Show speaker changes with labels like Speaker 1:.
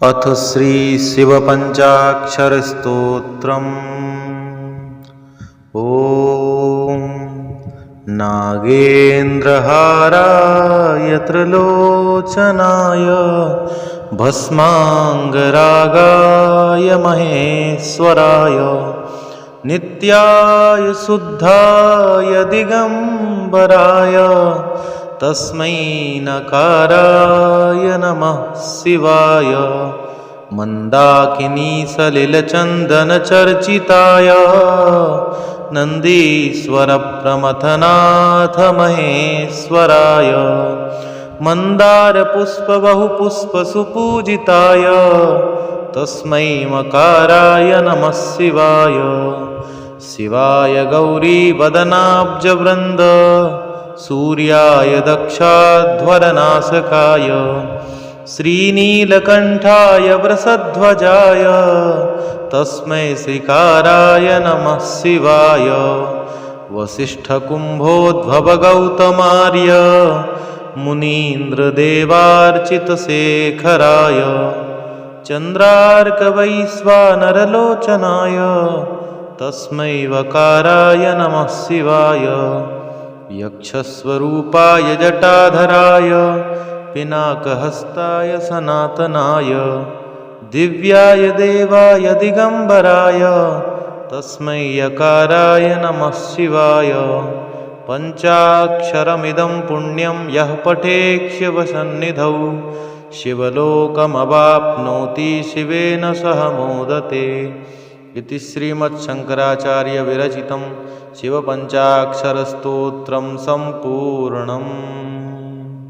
Speaker 1: अथ श्री शिवपञ्चाक्षरस्तोत्रम्। ॐ नागेन्द्रहाराय त्रिलोचनाय भस्माङ्गरागाय महेश्वराय नित्याय शुद्धाय दिगम्बराय तस्मै नकाराय नमः शिवाय मन्दाकिनी सलिलचन्दनचर्चिताय नन्दीश्वरप्रमथनाथ महेश्वराय मन्दारपुष्पबहुपुष्पसुपूजिताय तस्मै मकाराय नमः शिवाय शिवाय गौरीवदनाब्जवृन्द सूर्याय दक्षाध्वरनाशकाय श्रीनीलकण्ठाय वृषध्वजाय तस्मै श्रीकाराय नमः शिवाय वसिष्ठकुम्भोद्भवगौतमार्य मुनीन्द्रदेवार्चितशेखराय चन्द्रार्कवैश्वानरलोचनाय तस्मै वकाराय नमः शिवाय यक्षस्वरूपाय जटाधराय पिनाकहस्ताय सनातनाय दिव्याय देवाय दिगम्बराय तस्मै यकाराय नमः शिवाय पञ्चाक्षरमिदं पुण्यं यः पठेत् शिवसन्निधौ शिवलोकमवाप्नोति शिवेन सह मोदते इति श्रीमच्छङ्कराचार्यविरचितं शिवपञ्चाक्षरस्तोत्रं सम्पूर्णम्।